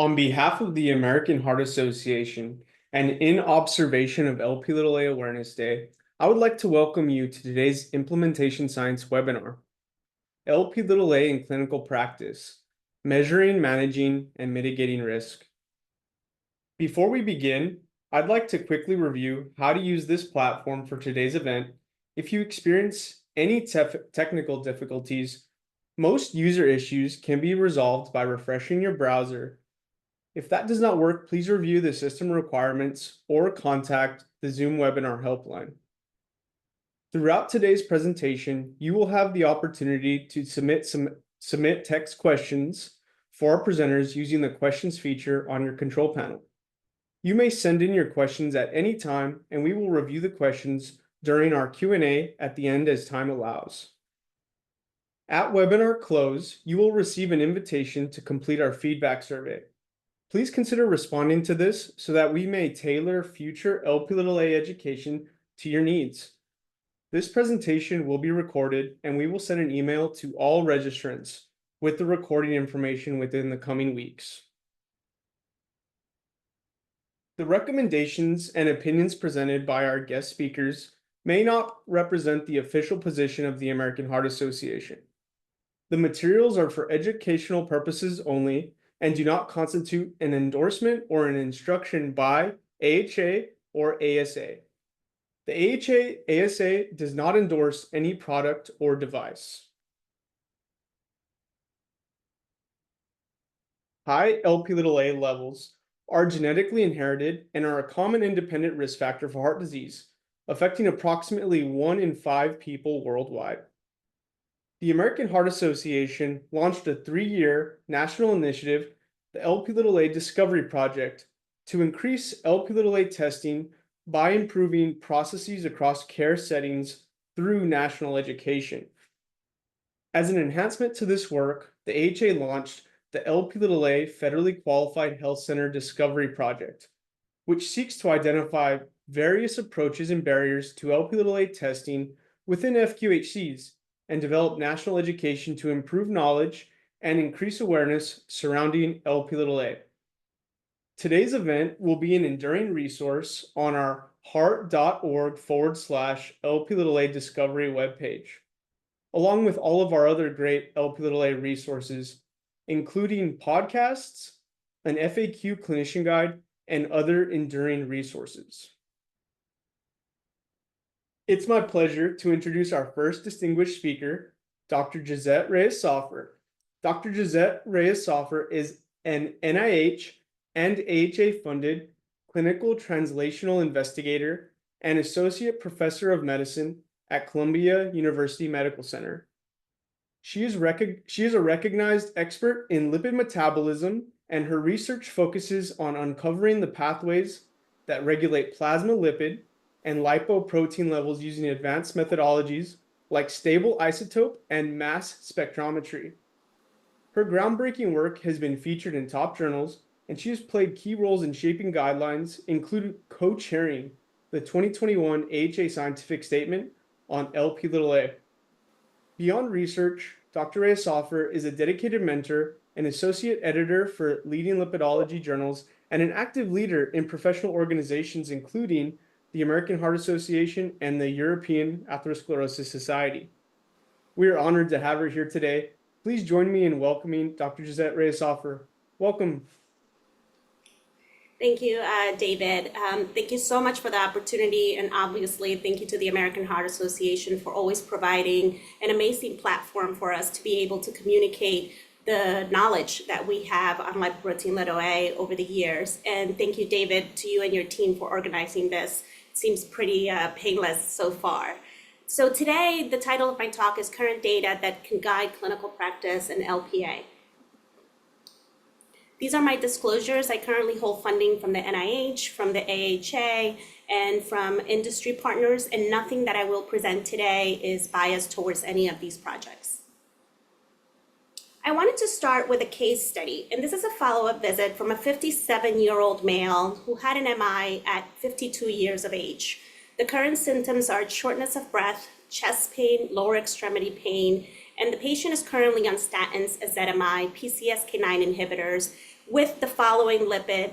On behalf of the American Heart Association and in observation of Lp(a) Awareness Day, I would like to welcome you to today's Implementation Science webinar, Lp(a) in Clinical Practice, Measuring, Managing, and Mitigating Risk. Before we begin, I'd like to quickly review how to use this platform for today's event. If you experience any technical difficulties, most user issues can be resolved by refreshing your browser. If that does not work, please review the system requirements or contact the Zoom webinar helpline. Throughout today's presentation, you will have the opportunity to submit text questions for our presenters using the questions feature on your control panel. You may send in your questions at any time, and we will review the questions during our Q&A at the end as time allows. At webinar close, you will receive an invitation to complete our feedback survey. Please consider responding to this so that we may tailor future Lp(a) education to your needs. This presentation will be recorded, and we will send an email to all registrants with the recording information within the coming weeks. The recommendations and opinions presented by our guest speakers may not represent the official position of the American Heart Association. The materials are for educational purposes only and do not constitute an endorsement or an instruction by AHA or ASA. The AHA-ASA does not endorse any product or device. High Lp(a) levels are genetically inherited and are a common independent risk factor for heart disease, affecting approximately 1 in 5 people worldwide. The American Heart Association launched a 3-year national initiative, the Lp(a) Discovery Project, to increase Lp(a) testing by improving processes across care settings through national education. As an enhancement to this work, the AHA launched the Lp(a) Federally Qualified Health Center Discovery Project, which seeks to identify various approaches and barriers to Lp(a) testing within FQHCs and develop national education to improve knowledge and increase awareness surrounding Lp(a). Today's event will be an enduring resource on our heart.org/Lp(a) discovery webpage, along with all of our other great Lp(a) resources, including podcasts, an FAQ clinician guide, and other enduring resources. It's my pleasure to introduce our first distinguished speaker, Dr. Gissette Reyes-Soffer. Dr. Gissette Reyes-Soffer is an NIH and AHA-funded clinical translational investigator and associate professor of medicine at Columbia University Medical Center. She is a recognized expert in lipid metabolism, and her research focuses on uncovering the pathways that regulate plasma lipid and lipoprotein levels using advanced methodologies like stable isotope and mass spectrometry. Her groundbreaking work has been featured in top journals, and she has played key roles in shaping guidelines, including co-chairing the 2021 AHA Scientific Statement on Lp(a). Beyond research, Dr. Reyes-Soffer is a dedicated mentor and associate editor for leading lipidology journals and an active leader in professional organizations including the American Heart Association and the European Atherosclerosis Society. We are honored to have her here today. Please join me in welcoming Dr. Gissette Reyes-Soffer. Welcome. Thank you, David. Thank you so much for the opportunity, and obviously thank you to the American Heart Association for always providing an amazing platform for us to be able to communicate the knowledge that we have on lipoprotein(a) over the years. And thank you, David, to you and your team for organizing this. It seems pretty painless so far. So today, the title of my talk is Current Data That Can Guide Clinical Practice in LPA. These are my disclosures. I currently hold funding from the NIH, from the AHA, and from industry partners, and nothing that I will present today is biased towards any of these projects. I wanted to start with a case study, and this is a follow-up visit from a 57-year-old male who had an MI at 52 years of age. The current symptoms are shortness of breath, chest pain, lower extremity pain, and the patient is currently on statins, ezetimibe, PCSK9 inhibitors, with the following lipid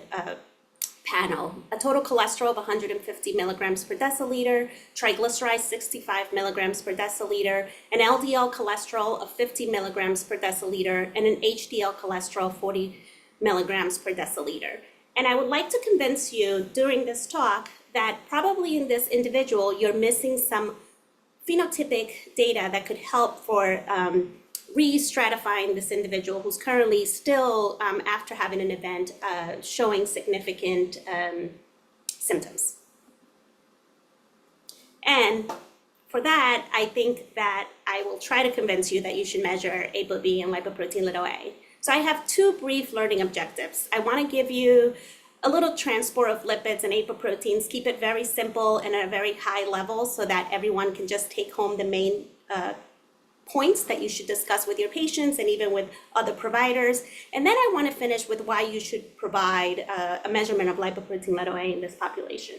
panel: a total cholesterol of 150 milligrams per deciliter, triglycerides 65 milligrams per deciliter, an LDL cholesterol of 50 milligrams per deciliter, and an HDL cholesterol 40 milligrams per deciliter. And I would like to convince you during this talk that probably in this individual, you're missing some phenotypic data that could help for re-stratifying this individual who's currently still, after having an event, showing significant symptoms. And for that, I think that I will try to convince you that you should measure ApoB and lipoprotein(a). So I have two brief learning objectives. I want to give you a little transport of lipids and apoproteins, keep it very simple and at a very high level so that everyone can just take home the main points that you should discuss with your patients and even with other providers. And then I want to finish with why you should provide a measurement of lipoprotein(a) in this population.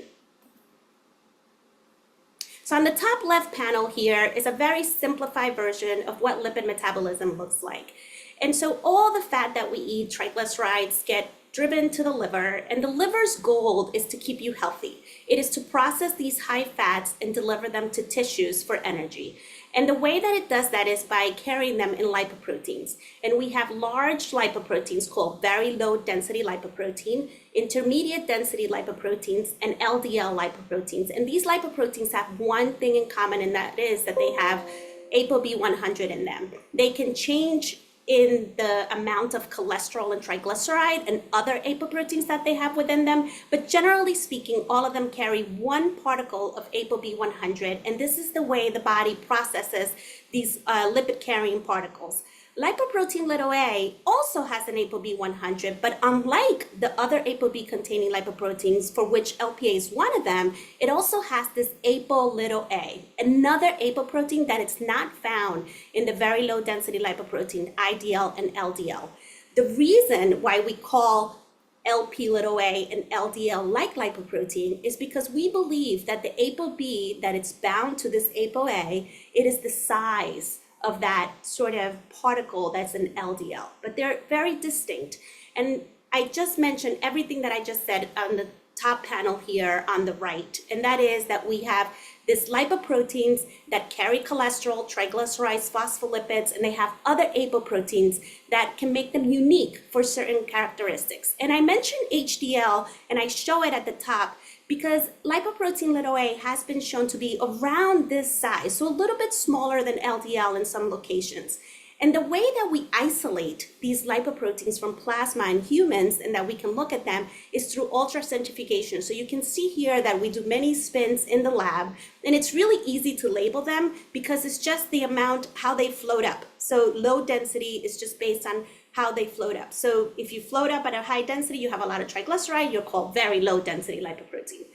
So on the top left panel here is a very simplified version of what lipid metabolism looks like. And so all the fat that we eat, triglycerides, get driven to the liver, and the liver's goal is to keep you healthy. It is to process these high fats and deliver them to tissues for energy. And the way that it does that is by carrying them in lipoproteins. And we have large lipoproteins called very low density lipoprotein, intermediate density lipoproteins, and LDL lipoproteins. And these lipoproteins have one thing in common, and that is that they have ApoB 100 in them. They can change in the amount of cholesterol and triglyceride and other apoproteins that they have within them. But generally speaking, all of them carry one particle of ApoB 100, and this is the way the body processes these lipid-carrying particles. Lipoprotein(a) also has an ApoB 100, but unlike the other ApoB-containing lipoproteins, for which LPA is one of them, it also has this ApoA, another apoprotein that is not found in the very low-density lipoprotein, IDL and LDL. The reason why we call LP(a) and LDL-like lipoprotein is because we believe that the ApoB that it's bound to this ApoA, it is the size of that sort of particle that's an LDL, but they're very distinct. And I just mentioned everything that I just said on the top panel here on the right, and that is that we have these lipoproteins that carry cholesterol, triglycerides, phospholipids, and they have other apoproteins that can make them unique for certain characteristics. And I mentioned HDL, and I show it at the top because lipoprotein(a) has been shown to be around this size, so a little bit smaller than LDL in some locations. And the way that we isolate these lipoproteins from plasma in humans and that we can look at them is through ultracentrifugation. So you can see here that we do many spins in the lab, and it's really easy to label them because it's just the amount, how they float up. So low density is just based on how they float up. So if you float up at a high density, you have a lot of triglyceride, you're called very low density lipoprotein.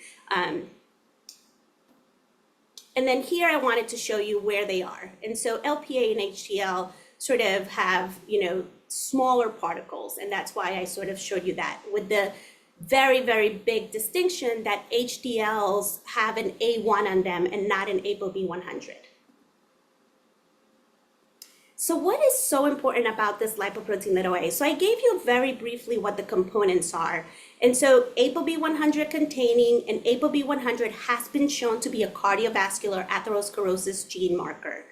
And then here I wanted to show you where they are. And so LPA and HDL sort of have, smaller particles, and that's why I sort of showed you that, with the very, very big distinction that HDLs have an A1 on them and not an ApoB 100. So what is so important about this lipoprotein(a)? So I gave you very briefly what the components are. And so ApoB 100 containing and ApoB 100 has been shown to be a cardiovascular atherosclerosis gene marker.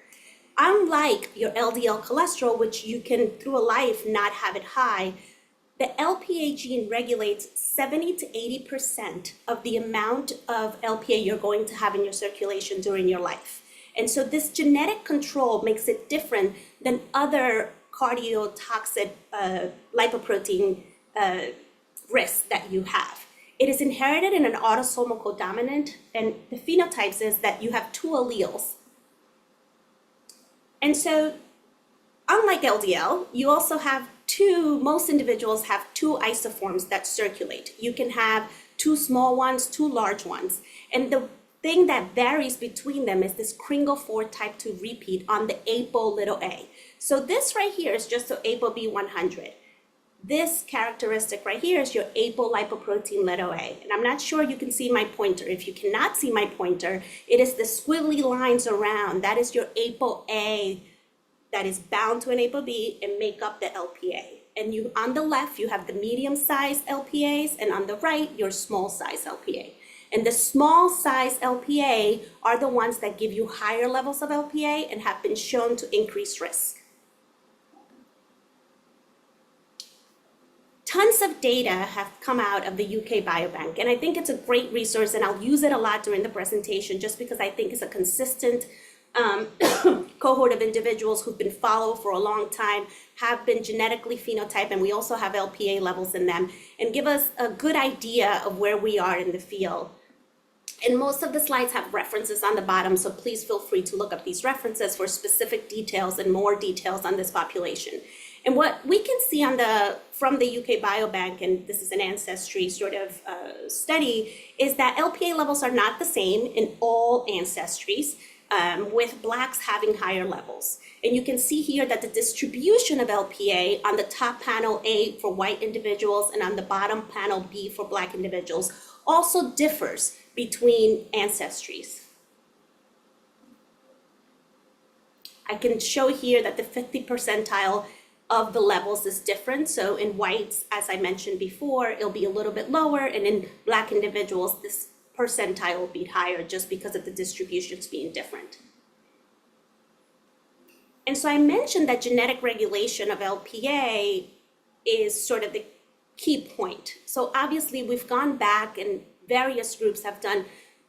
Unlike your LDL cholesterol, which you can through a life not have it high, the LPA gene regulates 70 to 80% of the amount of LPA you're going to have in your circulation during your life. And so this genetic control makes it different than other cardiotoxic lipoprotein risks that you have. It is inherited in an autosomal codominant, and the phenotypes is that you have two alleles. And so, unlike LDL, you also have most individuals have two isoforms that circulate. You can have two small ones, two large ones. And the thing that varies between them is this Kringle 4 type 2 repeat on the ApoA. So this right here is just the ApoB 100. This characteristic right here is your apolipoprotein(a). And I'm not sure you can see my pointer. If you cannot see my pointer, it is the squiggly lines around. That is your ApoA that is bound to an ApoB and make up the LPA. And you, on the left, you have the medium-sized LPAs, and on the right, your small-size LPA. And the small-size LPA are the ones that give you higher levels of LPA and have been shown to increase risk. Tons of data have come out of the UK Biobank, and I think it's a great resource, and I'll use it a lot during the presentation just because I think it's a consistent cohort of individuals who've been followed for a long time, have been genetically phenotyped, and we also have LPA levels in them, and give us a good idea of where we are in the field. And most of the slides have references on the bottom, so please feel free to look up these references for specific details and more details on this population. And what we can see from the UK Biobank, and this is an Ancestry sort of study, is that LPA levels are not the same in all ancestries, with Blacks having higher levels. And you can see here that the distribution of LPA on the top panel A for white individuals and on the bottom panel B for Black individuals also differs between ancestries. I can show here that the 50th percentile of the levels is different. So in whites, as I mentioned before, it'll be a little bit lower, and in Black individuals, this percentile will be higher just because of the distributions being different. And so I mentioned that genetic regulation of LPA is sort of the key point. So obviously we've gone back, and various groups have done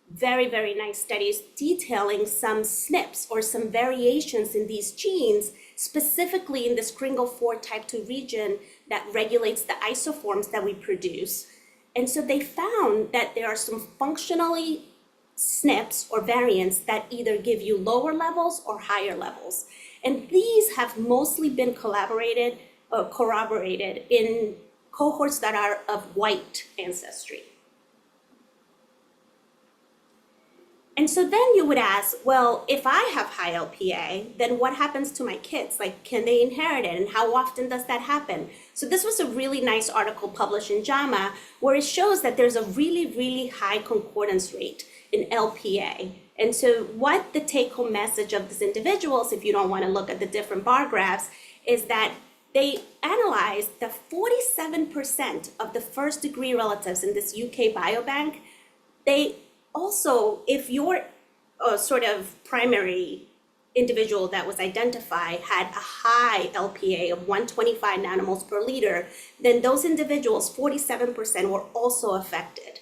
very, very nice studies detailing some SNPs or some variations in these genes, specifically in this Kringle 4 type 2 region that regulates the isoforms that we produce. And so they found that there are some functionally SNPs or variants that either give you lower levels or higher levels. And these have mostly been corroborated in cohorts that are of white ancestry. And so then you would ask, well, if I have high LPA, then what happens to my kids? Like, can they inherit it? And how often does that happen? So this was a really nice article published in JAMA where it shows that there's a really, really high concordance rate in LPA. And so what the take-home message of these individuals, if you don't want to look at the different bar graphs, is that they analyzed the 47% of the first-degree relatives in this UK Biobank. They also, if your sort of primary individual that was identified had a high LPA of 125 nanomoles per liter, then those individuals, 47%, were also affected.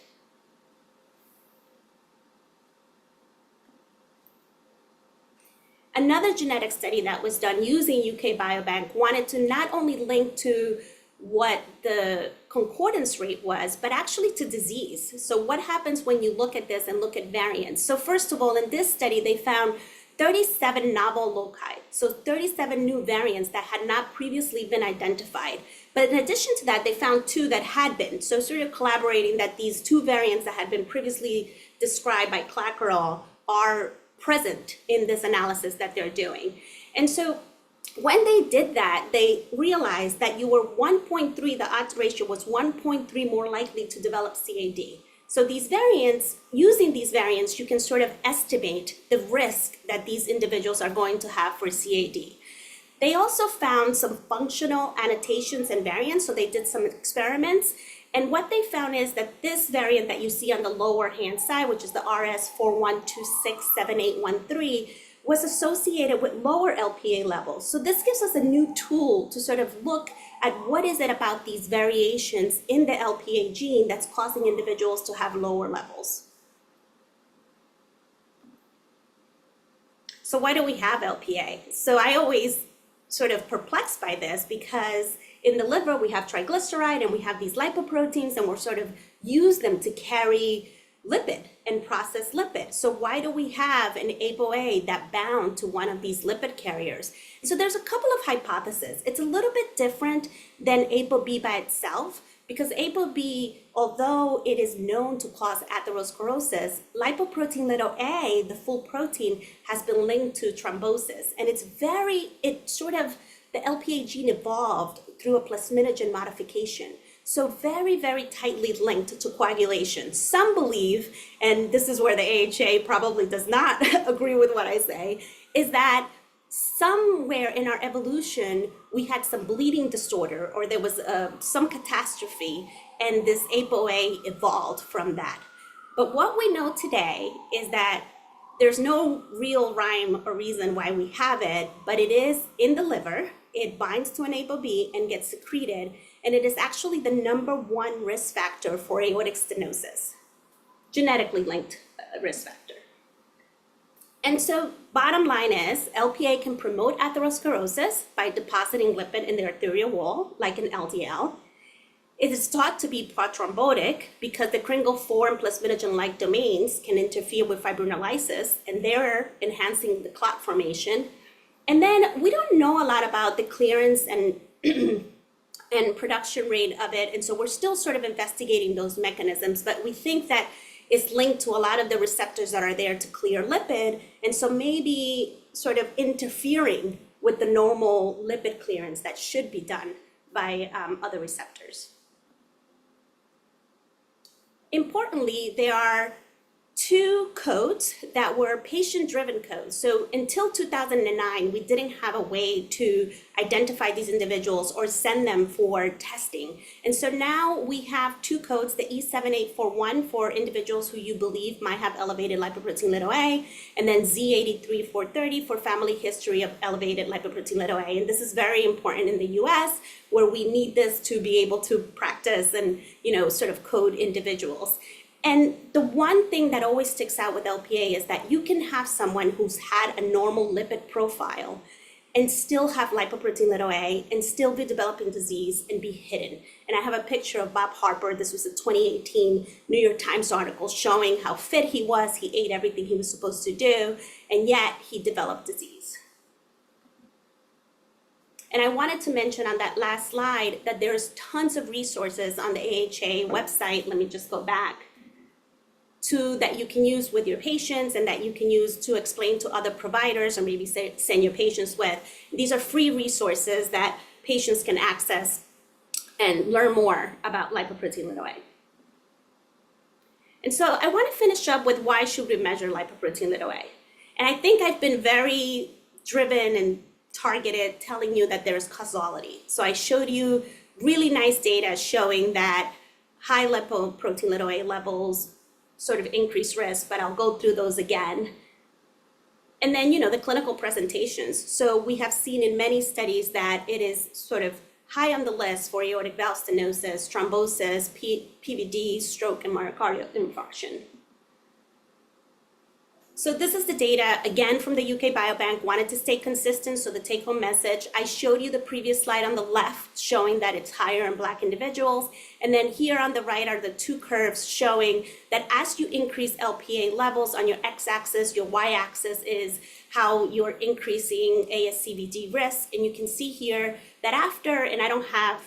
Another genetic study that was done using UK Biobank wanted to not only link to what the concordance rate was, but actually to disease. So what happens when you look at this and look at variants? So first of all, in this study, they found 37 novel loci, so 37 new variants that had not previously been identified. But in addition to that, they found 2 that had been. So sort of collaborating that these 2 variants that had been previously described by Clackerall are present in this analysis that they're doing. And so when they did that, they realized that you were 1.3, the odds ratio was 1.3 more likely to develop CAD. So these variants, using these variants, you can sort of estimate the risk that these individuals are going to have for CAD. They also found some functional annotations and variants, so they did some experiments. And what they found is that this variant that you see on the lower hand side, which is the RS41267813, was associated with lower LPA levels. So this gives us a new tool to sort of look at what is it about these variations in the LPA gene that's causing individuals to have lower levels. So why do we have LPA? So I always sort of perplexed by this because in the liver we have triglyceride and we have these lipoproteins and we're sort of use them to carry lipid and process lipid. So why do we have an ApoA that bound to one of these lipid carriers? So there's a couple of hypotheses. It's a little bit different than ApoB by itself because ApoB, although it is known to cause atherosclerosis, lipoprotein little a, the full protein, has been linked to thrombosis. And the LPA gene evolved through a plasminogen modification. So very, very tightly linked to coagulation. Some believe, and this is where the AHA probably does not agree with what I say, is that somewhere in our evolution, we had some bleeding disorder or there was some catastrophe, and this ApoA evolved from that. But what we know today is that there's no real rhyme or reason why we have it, but it is in the liver. It binds to an ApoB and gets secreted, and it is actually the #1 risk factor for aortic stenosis, genetically linked risk factor. And so bottom line is LPA can promote atherosclerosis by depositing lipid in the arterial wall, like an LDL. It is thought to be prothrombotic because the Kringle 4 and plasminogen-like domains can interfere with fibrinolysis, and they're enhancing the clot formation. And then we don't know a lot about the clearance and and production rate of it, and so we're still sort of investigating those mechanisms, but we think that it's linked to a lot of the receptors that are there to clear lipid, and so maybe sort of interfering with the normal lipid clearance that should be done by other receptors. Importantly, there are 2 codes that were patient-driven codes. So until 2009, we didn't have a way to identify these individuals or send them for testing. And so now we have 2 codes, the E7841 for individuals who you believe might have elevated lipoprotein(a), and then Z83430 for family history of elevated lipoprotein(a). And this is very important in the US, where we need this to be able to practice and, sort of code individuals. And the one thing that always sticks out with LPA is that you can have someone who's had a normal lipid profile and still have lipoprotein(a) and still be developing disease and be hidden. And I have a picture of Bob Harper. This was a 2018 New York Times article showing how fit he was. He ate everything he was supposed to do, and yet he developed disease. And I wanted to mention on that last slide that there's tons of resources on the AHA website. Let me just go back to that you can use with your patients and that you can use to explain to other providers or maybe send your patients with. These are free resources that patients can access and learn more about lipoprotein(a). And so I want to finish up with why should we measure lipoprotein(a). And I think I've been very driven and targeted telling you that there's causality. So I showed you really nice data showing that high lipoprotein(a) levels sort of increased risk, but I'll go through those again. And then, the clinical presentations. So we have seen in many studies that it is sort of high on the list for aortic valve stenosis, thrombosis, PVD, stroke, and myocardial infarction. So this is the data, again, from the UK Biobank. Wanted to stay consistent, so the take-home message. I showed you the previous slide on the left showing that it's higher in Black individuals. And then here on the right are the 2 curves showing that as you increase LPA levels on your x-axis, your y-axis is how you're increasing ASCVD risk. And you can see here that after, and I don't have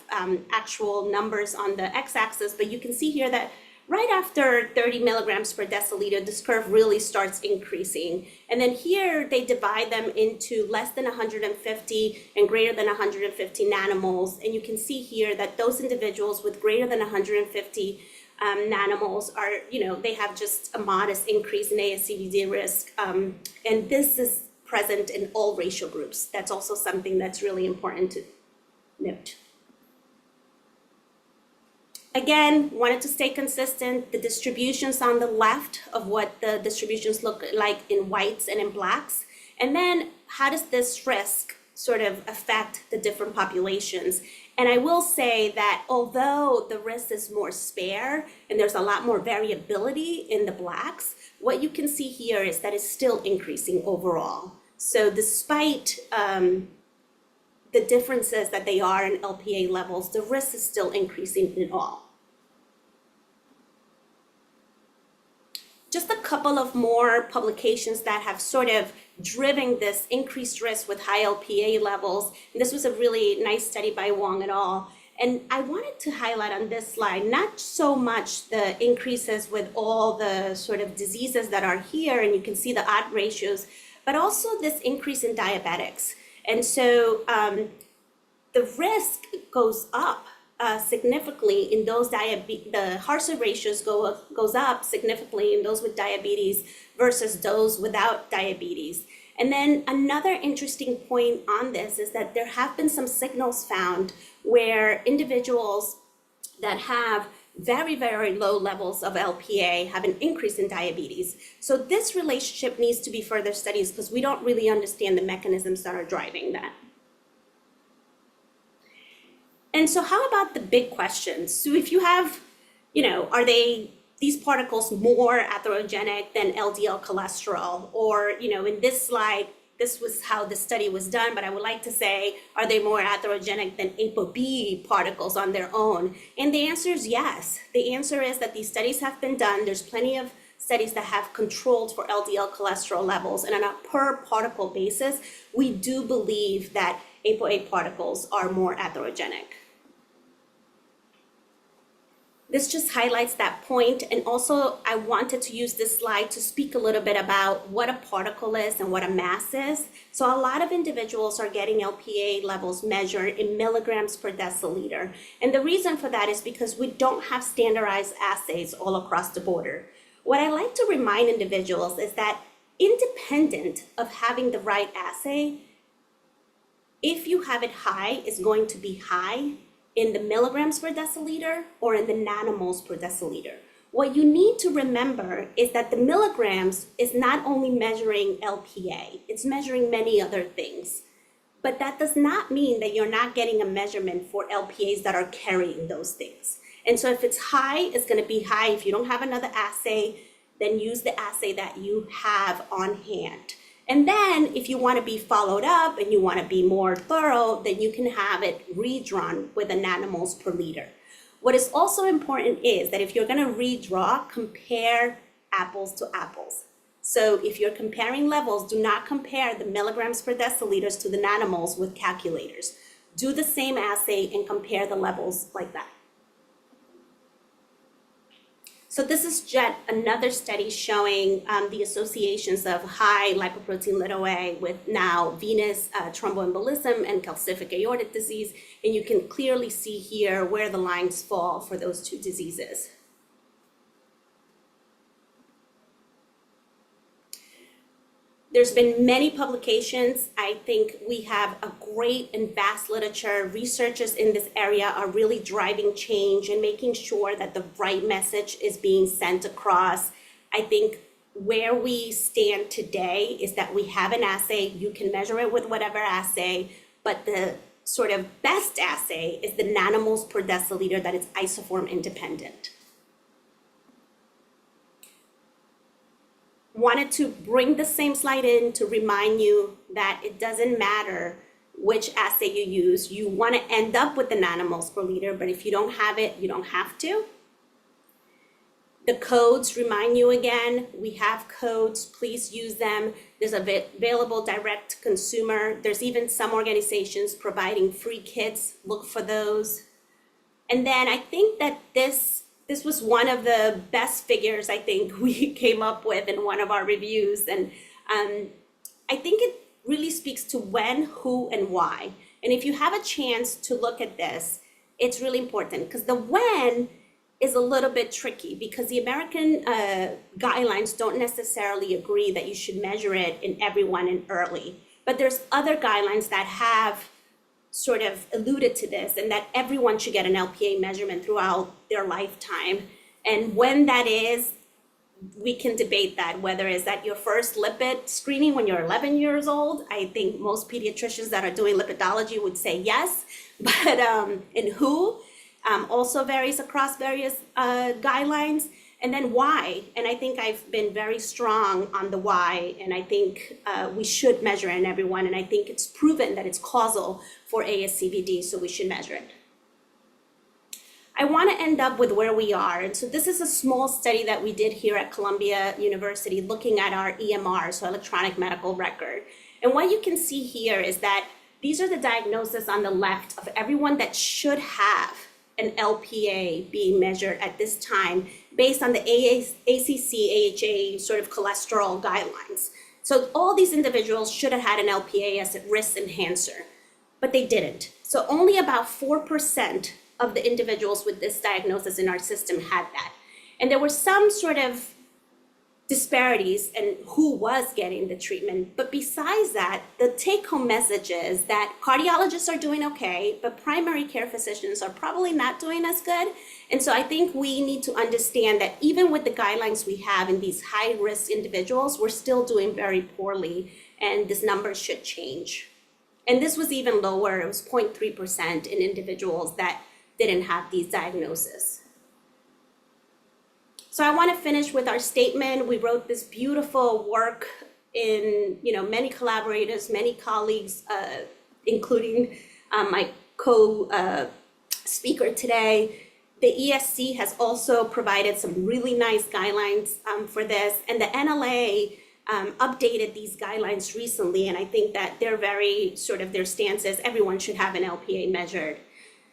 actual numbers on the x-axis, but you can see here that right after 30 milligrams per deciliter, this curve really starts increasing. And then here they divide them into less than 150 and greater than 150 nanomoles. And you can see here that those individuals with greater than 150 nanomoles are, they have just a modest increase in ASCVD risk. And this is present in all racial groups. That's also something that's really important to note. Again, wanted to stay consistent. The distributions on the left of what the distributions look like in whites and in blacks. And then how does this risk sort of affect the different populations? And I will say that although the risk is more spare and there's a lot more variability in the blacks, what you can see here is that it's still increasing overall. So despite the differences that they are in LPA levels, the risk is still increasing in all. Just a couple of more publications that have sort of driven this increased risk with high LPA levels. And this was a really nice study by Wong et al. And I wanted to highlight on this slide, not so much the increases with all the sort of diseases that are here, and you can see the odd ratios, but also this increase in diabetics. And so the risk goes up significantly in those the Harser ratios goes up significantly in those with diabetes versus those without diabetes. And then another interesting point on this is that there have been some signals found where individuals that have very, very low levels of LPA have an increase in diabetes. So this relationship needs to be further studied because we don't really understand the mechanisms that are driving that. And so how about the big questions? So if you have, are these particles more atherogenic than LDL cholesterol? Or, in this slide, this was how the study was done, but I would like to say, are they more atherogenic than ApoB particles on their own? And the answer is yes. The answer is that these studies have been done. There's plenty of studies that have controlled for LDL cholesterol levels, and on a per particle basis, we do believe that ApoA particles are more atherogenic. This just highlights that point, and also I wanted to use this slide to speak a little bit about what a particle is and what a mass is. So a lot of individuals are getting LPA levels measured in milligrams per deciliter. And the reason for that is because we don't have standardized assays all across the border. What I like to remind individuals is that independent of having the right assay, if you have it high, it's going to be high in the milligrams per deciliter or in the nanomoles per deciliter. What you need to remember is that the milligrams is not only measuring LPA, it's measuring many other things. But that does not mean that you're not getting a measurement for LPAs that are carrying those things. And so if it's high, it's gonna be high. If you don't have another assay, then use the assay that you have on hand. And then if you want to be followed up and you want to be more thorough, then you can have it redrawn with a nanomoles per liter. What is also important is that if you're going to redraw, compare apples to apples. So if you're comparing levels, do not compare the milligrams per deciliters to the nanomoles with calculators. Do the same assay and compare the levels like that. So this is yet another study showing the associations of high lipoprotein little a with now venous thromboembolism and calcific aortic disease. And you can clearly see here where the lines fall for those two diseases. There's been many publications. I think we have a great and vast literature. Researchers in this area are really driving change and making sure that the right message is being sent across. I think where we stand today is that we have an assay. You can measure it with whatever assay, but the sort of best assay is the nanomoles per deciliter that is isoform independent. Wanted to bring the same slide in to remind you that it doesn't matter which assay you use. You want to end up with the nanomoles per liter, but if you don't have it, you don't have to. The codes remind you again, we have codes, please use them. There's available direct to consumer. There's even some organizations providing free kits, look for those. And then I think that this was one of the best figures I think we came up with in one of our reviews. And I think it really speaks to when, who, and why. And if you have a chance to look at this, it's really important because the when is a little bit tricky because the American guidelines don't necessarily agree that you should measure it in everyone and early. But there's other guidelines that have sort of alluded to this and that everyone should get an LPA measurement throughout their lifetime. And when that is, we can debate that, whether it's at your first lipid screening when you're 11 years old. I think most pediatricians that are doing lipidology would say yes, but and who also varies across various guidelines. And then why? And I think I've been very strong on the why, and I think we should measure in everyone, and I think it's proven that it's causal for ASCVD, so we should measure it. I want to end up with where we are. And so this is a small study that we did here at Columbia University looking at our EMR, so electronic medical record. And what you can see here is that these are the diagnoses on the left of everyone that should have an LPA being measured at this time based on the ACC, AHA sort of cholesterol guidelines. So all these individuals should have had an LPA as a risk enhancer, but they didn't. So only about 4% of the individuals with this diagnosis in our system had that. And there were some sort of disparities in who was getting the treatment. But besides that, the take-home message is that cardiologists are doing okay, but primary care physicians are probably not doing as good. And so I think we need to understand that even with the guidelines we have in these high-risk individuals, we're still doing very poorly, and this number should change. And this was even lower. It was 0.3% in individuals that didn't have these diagnoses. So I want to finish with our statement. We wrote this beautiful work in many collaborators, many colleagues, including my co-speaker today. The ESC has also provided some really nice guidelines for this, and the NLA updated these guidelines recently, and I think that they're very their stance is everyone should have an LPA measured.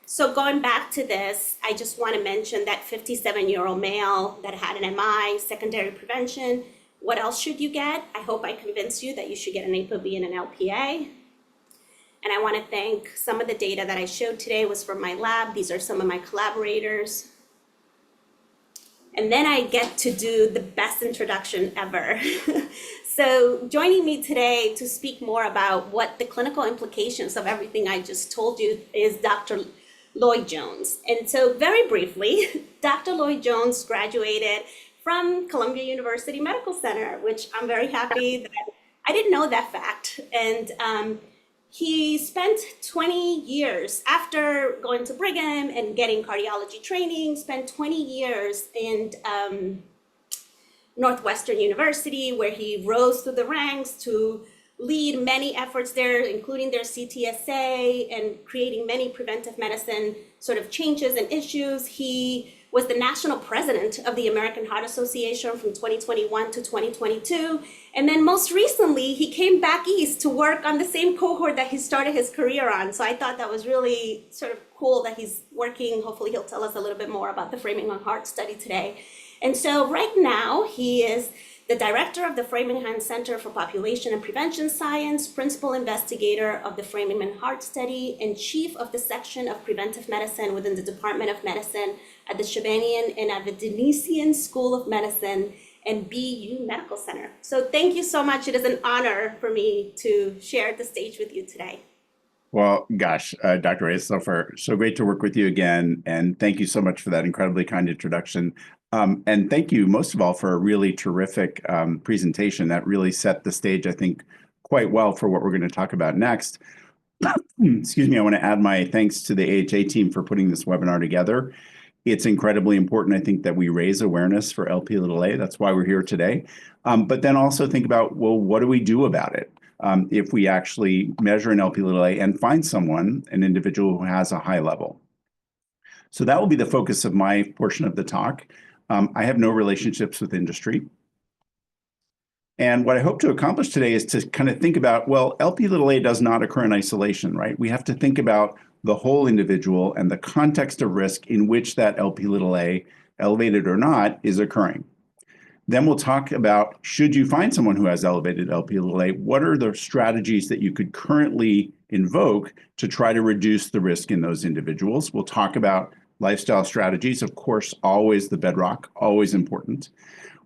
So going back to this, I just want to mention that 57-year-old male that had an MI, secondary prevention. What else should you get? I hope I convinced you that you should get an ApoB and an LPA. And I want to thank some of the data that I showed today was from my lab. These are some of my collaborators. And then I get to do the best introduction ever. So joining me today to speak more about what the clinical implications of everything I just told you is Dr. Lloyd-Jones. And so very briefly, Dr. Lloyd-Jones graduated from Columbia University Medical Center, which I'm very happy that I didn't know that fact. And he spent 20 years after going to Brigham and getting cardiology training, spent 20 years in Northwestern University, where he rose through the ranks to lead many efforts there, including their CTSA and creating many preventive medicine changes and issues. He was the national president of the American Heart Association from 2021 to 2022. And then most recently, he came back east to work on the same cohort that he started his career on. So I thought that was really cool that he's working. Hopefully he'll tell us a little bit more about the Framingham Heart study today. And so right now, he is the director of the Framingham Center for Population and Prevention Science, principal investigator of the Framingham Heart Study, and chief of the section of preventive medicine within the Department of Medicine at the Shabanian and Avedonesian School of Medicine and BU Medical Center. So thank you so much. It is an honor for me to share the stage with you today. Well, gosh, Dr. Reyes-Soffer, so great to work with you again. And thank you so much for that incredibly kind introduction. And thank you, most of all, for a really terrific presentation that really set the stage, I think, quite well for what we're going to talk about next. Excuse me, I want to add my thanks to the AHA team for putting this webinar together. It's incredibly important, I think, that we raise awareness for Lp(a). That's why we're here today. But then also think about, well, what do we do about it? If we actually measure an Lp(a) and find someone, an individual who has a high level. So that will be the focus of my portion of the talk. I have no relationships with industry. And what I hope to accomplish today is to kind of think about, well, Lp(a) does not occur in isolation, right? We have to think about the whole individual and the context of risk in which that Lp(a), elevated or not, is occurring. Then we'll talk about, should you find someone who has elevated Lp(a), what are the strategies that you could currently invoke to try to reduce the risk in those individuals? We'll talk about lifestyle strategies, of course, always the bedrock, always important.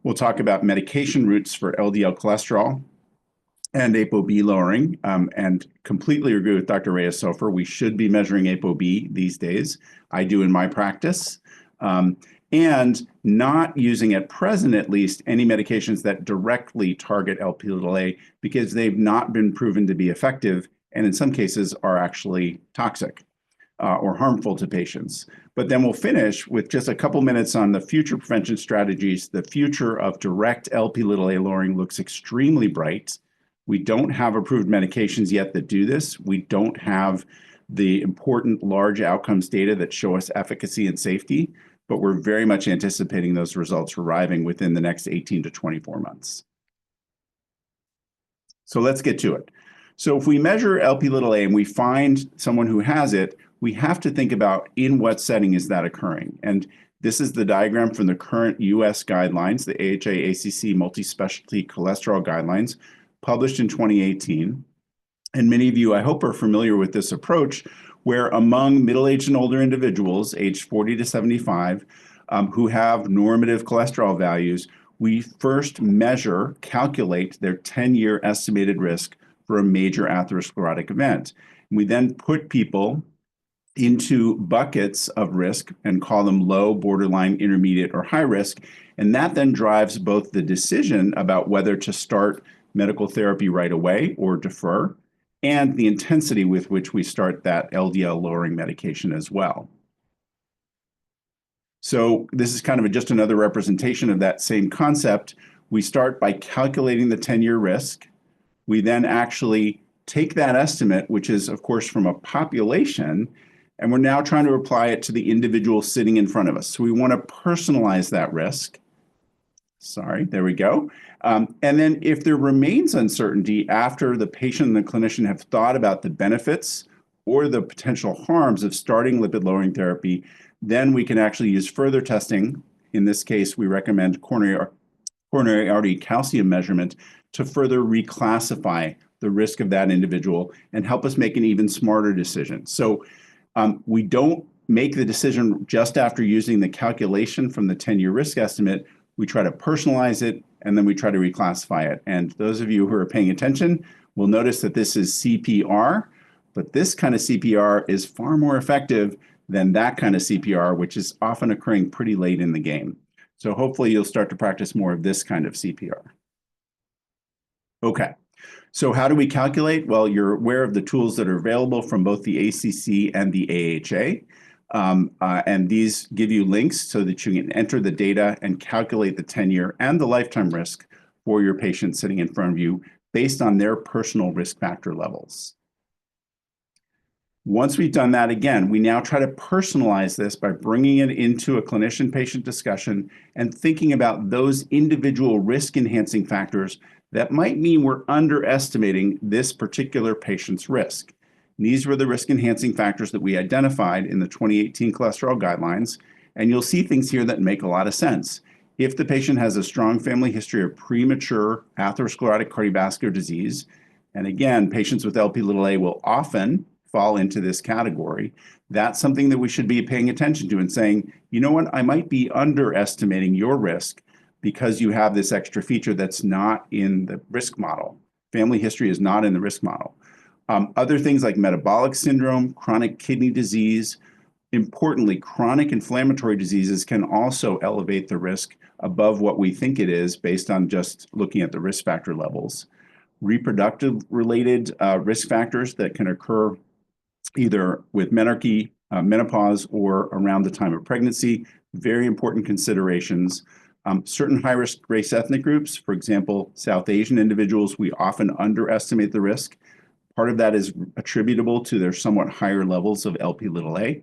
We'll talk about medication routes for LDL cholesterol and ApoB lowering, and completely agree with Dr. Reyes-Soffer. We should be measuring ApoB these days. I do in my practice. And not using at present, at least, any medications that directly target Lp(a) because they've not been proven to be effective and in some cases are actually toxic or harmful to patients. But then we'll finish with just a couple minutes on the future prevention strategies. The future of direct Lp(a) lowering looks extremely bright. We don't have approved medications yet that do this. We don't have the important large outcomes data that show us efficacy and safety, but we're very much anticipating those results arriving within the next 18 to 24 months. So let's get to it. So if we measure Lp(a) and we find someone who has it, we have to think about in what setting is that occurring. And this is the diagram from the current US guidelines, the AHA-ACC multi-specialty cholesterol guidelines, published in 2018. And many of you, I hope, are familiar with this approach, where among middle-aged and older individuals, aged 40 to 75, who have normative cholesterol values, we first calculate their 10-year estimated risk for a major atherosclerotic event. We then put people into buckets of risk and call them low, borderline, intermediate, or high risk. And that then drives both the decision about whether to start medical therapy right away or defer, and the intensity with which we start that LDL lowering medication as well. So this is kind of just another representation of that same concept. We start by calculating the 10-year risk. We then actually take that estimate, which is, of course, from a population, and we're now trying to apply it to the individual sitting in front of us. So we want to personalize that risk. Sorry, there we go. And then if there remains uncertainty after the patient and the clinician have thought about the benefits or the potential harms of starting lipid-lowering therapy, then we can actually use further testing. In this case, we recommend coronary artery calcium measurement to further reclassify the risk of that individual and help us make an even smarter decision. So we don't make the decision just after using the calculation from the 10-year risk estimate. We try to personalize it, and then we try to reclassify it. And those of you who are paying attention will notice that this is CPR, but this kind of CPR is far more effective than that kind of CPR, which is often occurring pretty late in the game. So hopefully you'll start to practice more of this kind of CPR. Okay, so how do we calculate? Well, you're aware of the tools that are available from both the ACC and the AHA. And these give you links so that you can enter the data and calculate the 10-year and the lifetime risk for your patient sitting in front of you based on their personal risk factor levels. Once we've done that, again, we now try to personalize this by bringing it into a clinician-patient discussion and thinking about those individual risk-enhancing factors that might mean we're underestimating this particular patient's risk. And these were the risk-enhancing factors that we identified in the 2018 cholesterol guidelines, and you'll see things here that make a lot of sense. If the patient has a strong family history of premature atherosclerotic cardiovascular disease, and again, patients with Lp(a) will often fall into this category, that's something that we should be paying attention to and saying, you know what, I might be underestimating your risk because you have this extra feature that's not in the risk model. Family history is not in the risk model. Other things like metabolic syndrome, chronic kidney disease, importantly, chronic inflammatory diseases can also elevate the risk above what we think it is based on just looking at the risk factor levels. Reproductive related risk factors that can occur either with menarche, menopause, or around the time of pregnancy, very important considerations. Certain high-risk race ethnic groups, for example, South Asian individuals, we often underestimate the risk. Part of that is attributable to their somewhat higher levels of Lp(a).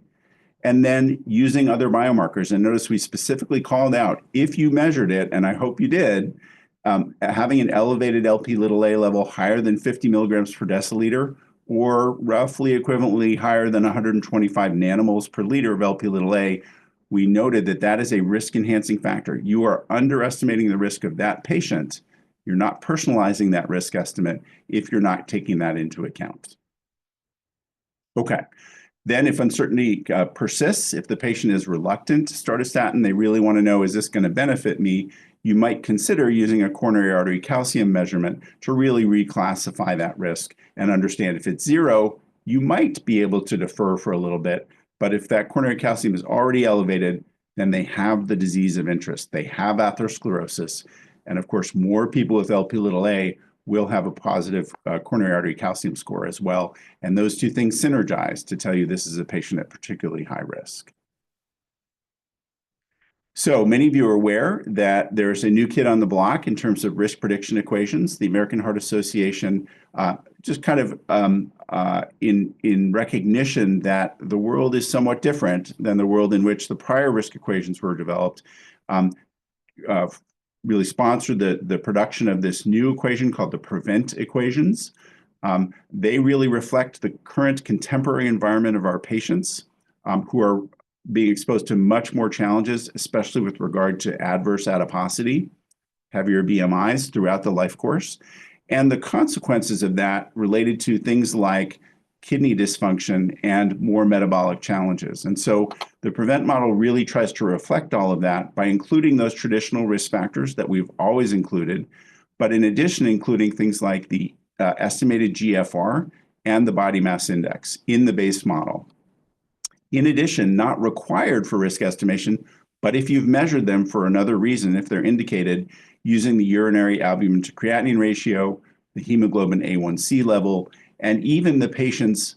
And then using other biomarkers. And notice we specifically called out, if you measured it, and I hope you did, having an elevated Lp(a) level higher than 50 milligrams per deciliter, or roughly equivalently higher than 125 nanomoles per liter of Lp(a), we noted that that is a risk-enhancing factor. You are underestimating the risk of that patient. You're not personalizing that risk estimate if you're not taking that into account. Okay, then if uncertainty persists, if the patient is reluctant to start a statin, they really want to know, is this going to benefit me? You might consider using a coronary artery calcium measurement to really reclassify that risk and understand if it's 0, you might be able to defer for a little bit. But if that coronary calcium is already elevated, then they have the disease of interest. They have atherosclerosis. And of course, more people with Lp(a) will have a positive coronary artery calcium score as well. And those two things synergize to tell you this is a patient at particularly high risk. So many of you are aware that there's a new kid on the block in terms of risk prediction equations. The American Heart Association, just kind of in recognition that the world is somewhat different than the world in which the prior risk equations were developed, really sponsored the production of this new equation called the PREVENT equations. They really reflect the current contemporary environment of our patients who are being exposed to much more challenges, especially with regard to adverse adiposity, heavier BMIs throughout the life course, and the consequences of that related to things like kidney dysfunction, and more metabolic challenges. And so the PREVENT model really tries to reflect all of that by including those traditional risk factors that we've always included, but in addition, including things like the estimated GFR and the body mass index in the base model. In addition, not required for risk estimation, but if you've measured them for another reason, if they're indicated, using the urinary albumin to creatinine ratio, the hemoglobin A1C level, and even the patient's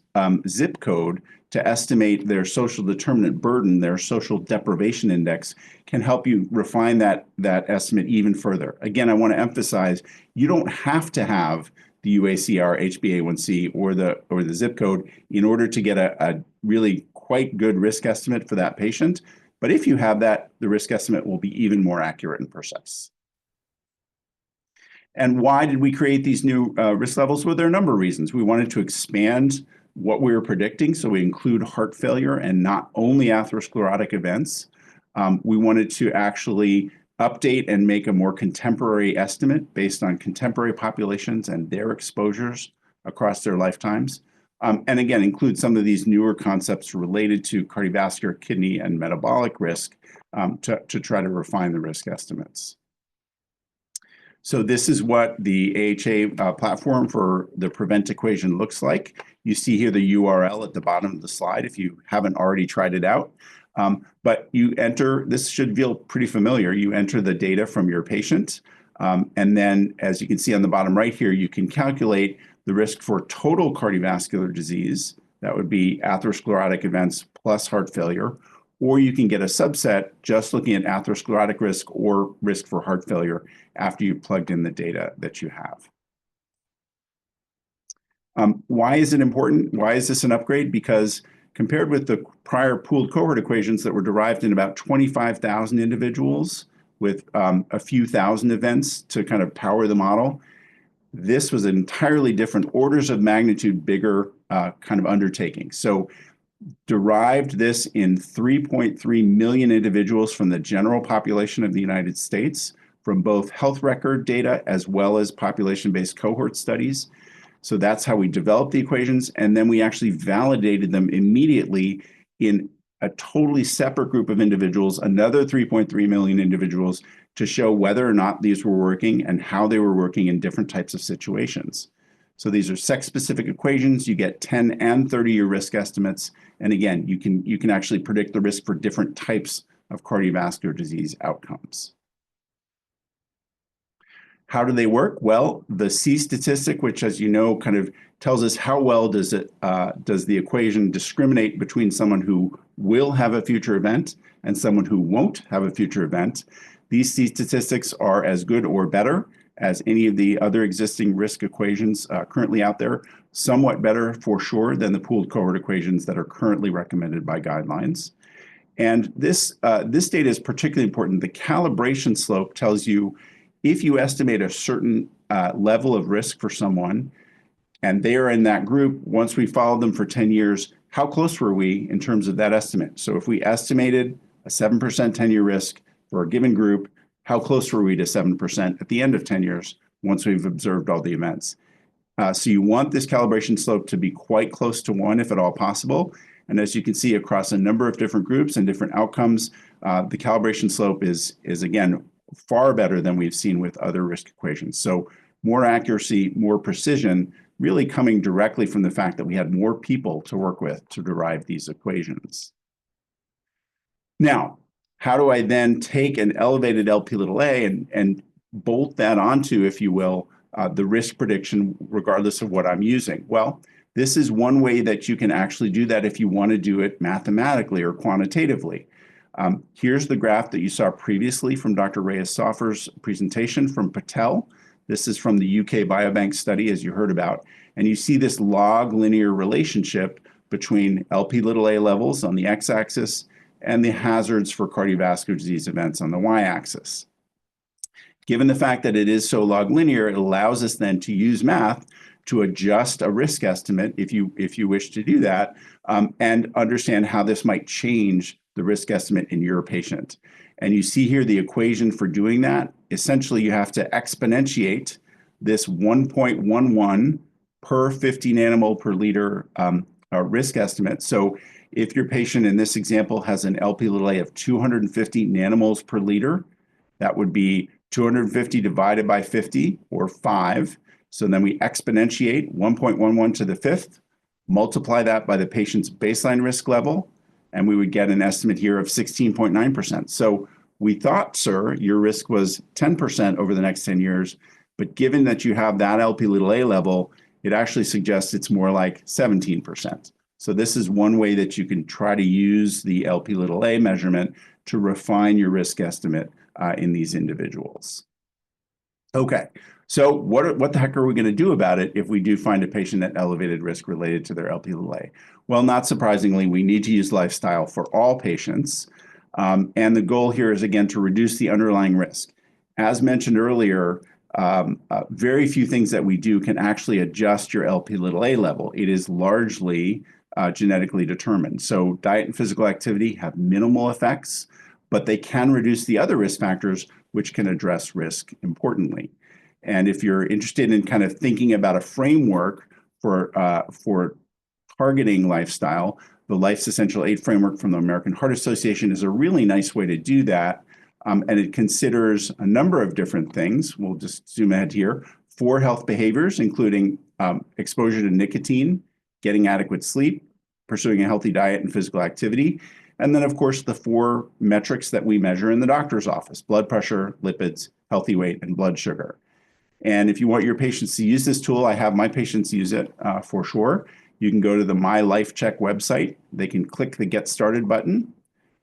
zip code to estimate their social determinant burden, their social deprivation index, can help you refine that estimate even further. Again, I want to emphasize, you don't have to have the UACR, HbA1c, or the zip code in order to get a really quite good risk estimate for that patient. But if you have that, the risk estimate will be even more accurate and precise. And why did we create these new risk levels? Well, there are a number of reasons. We wanted to expand what we were predicting, so we include heart failure and not only atherosclerotic events. We wanted to actually update and make a more contemporary estimate based on contemporary populations and their exposures across their lifetimes. And again, include some of these newer concepts related to cardiovascular, kidney, and metabolic risk to try to refine the risk estimates. So this is what the AHA platform for the PREVENT equation looks like. You see here the URL at the bottom of the slide if you haven't already tried it out. But you enter, this should feel pretty familiar. You enter the data from your patient. And then, as you can see on the bottom right here, you can calculate the risk for total cardiovascular disease. That would be atherosclerotic events plus heart failure. Or you can get a subset just looking at atherosclerotic risk or risk for heart failure after you've plugged in the data that you have. Why is it important? Why is this an upgrade? Because compared with the prior pooled cohort equations that were derived in about 25,000 individuals with a few thousand events to kind of power the model, this was an entirely different orders of magnitude bigger kind of undertaking. So derived this in 3.3 million individuals from the general population of the United States, from both health record data as well as population-based cohort studies. So that's how we developed the equations, and then we actually validated them immediately in a totally separate group of individuals, another 3.3 million individuals, to show whether or not these were working and how they were working in different types of situations. So these are sex-specific equations. You get 10 and 30-year risk estimates. And again, you can actually predict the risk for different types of cardiovascular disease outcomes. How do they work? Well, the C statistic, which, as you know, kind of tells us how well does the equation discriminate between someone who will have a future event and someone who won't have a future event. These C statistics are as good or better as any of the other existing risk equations currently out there, somewhat better for sure than the pooled cohort equations that are currently recommended by guidelines. And this data is particularly important. The calibration slope tells you if you estimate a certain level of risk for someone and they are in that group, once we followed them for 10 years, how close were we in terms of that estimate? So if we estimated a 7% 10-year risk for a given group, how close were we to 7% at the end of 10 years once we've observed all the events? So you want this calibration slope to be quite close to 1 if at all possible. And as you can see across a number of different groups and different outcomes, the calibration slope is again, far better than we've seen with other risk equations. So more accuracy, more precision, really coming directly from the fact that we had more people to work with to derive these equations. Now, how do I then take an elevated Lp(a) and bolt that onto, if you will, the risk prediction regardless of what I'm using? Well, this is one way that you can actually do that if you want to do it mathematically or quantitatively. Here's the graph that you saw previously from Dr. Reyes-Soffer's presentation from Patel. This is from the UK Biobank study, as you heard about. And you see this log linear relationship between Lp(a) levels on the x-axis and the hazards for cardiovascular disease events on the y-axis. Given the fact that it is so log linear, it allows us then to use math to adjust a risk estimate if you wish to do that, and understand how this might change the risk estimate in your patient. And you see here the equation for doing that. Essentially, you have to exponentiate this 1.11 per 50 nanomole per liter risk estimate. So if your patient in this example has an Lp(a) of 250 nanomoles per liter, that would be 250 divided by 50, or 5. So then we exponentiate 1.11 to the fifth, multiply that by the patient's baseline risk level, and we would get an estimate here of 16.9%. So we thought, sir, your risk was 10% over the next 10 years, but given that you have that Lp(a) level, it actually suggests it's more like 17%. So this is one way that you can try to use the Lp(a) measurement to refine your risk estimate in these individuals. Okay, so what the heck are we going to do about it if we do find a patient at elevated risk related to their Lp(a)? Well, not surprisingly, we need to use lifestyle for all patients. And the goal here is, again, to reduce the underlying risk. As mentioned earlier, very few things that we do can actually adjust your Lp(a) level. It is largely genetically determined. So diet and physical activity have minimal effects, but they can reduce the other risk factors, which can address risk importantly. And if you're interested in kind of thinking about a framework for targeting lifestyle, the Life's Essential 8 framework from the American Heart Association is a really nice way to do that. And it considers a number of different things. We'll just zoom ahead here. 4 health behaviors, including exposure to nicotine, getting adequate sleep, pursuing a healthy diet and physical activity. And then, of course, the 4 metrics that we measure in the doctor's office: blood pressure, lipids, healthy weight, and blood sugar. And if you want your patients to use this tool, I have my patients use it for sure. You can go to the My Life Check website. They can click the Get Started button,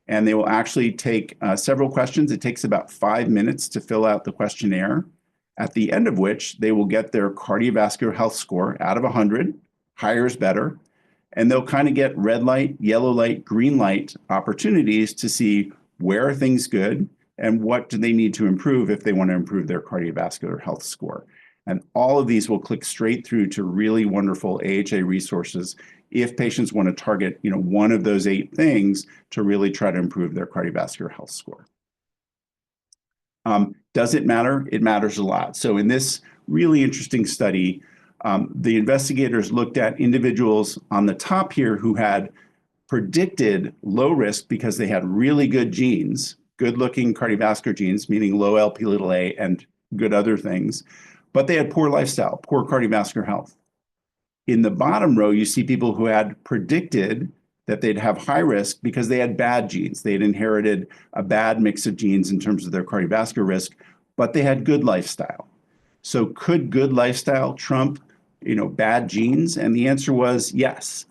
and they will actually take several questions. It takes about 5 minutes to fill out the questionnaire, at the end of which they will get their cardiovascular health score out of 100. Higher is better. And they'll kind of get red light, yellow light, green light opportunities to see where are things good and what do they need to improve if they want to improve their cardiovascular health score. And all of these will click straight through to really wonderful AHA resources if patients want to target, one of those 8 things to really try to improve their cardiovascular health score. Does it matter? It matters a lot. So in this really interesting study, the investigators looked at individuals on the top here who had predicted low risk because they had really good genes, good-looking cardiovascular genes, meaning low Lp(a) and good other things, but they had poor lifestyle, poor cardiovascular health. In the bottom row, you see people who had predicted that they'd have high risk because they had bad genes. They had inherited a bad mix of genes in terms of their cardiovascular risk, but they had good lifestyle. So could good lifestyle trump, bad genes? And the answer was yes.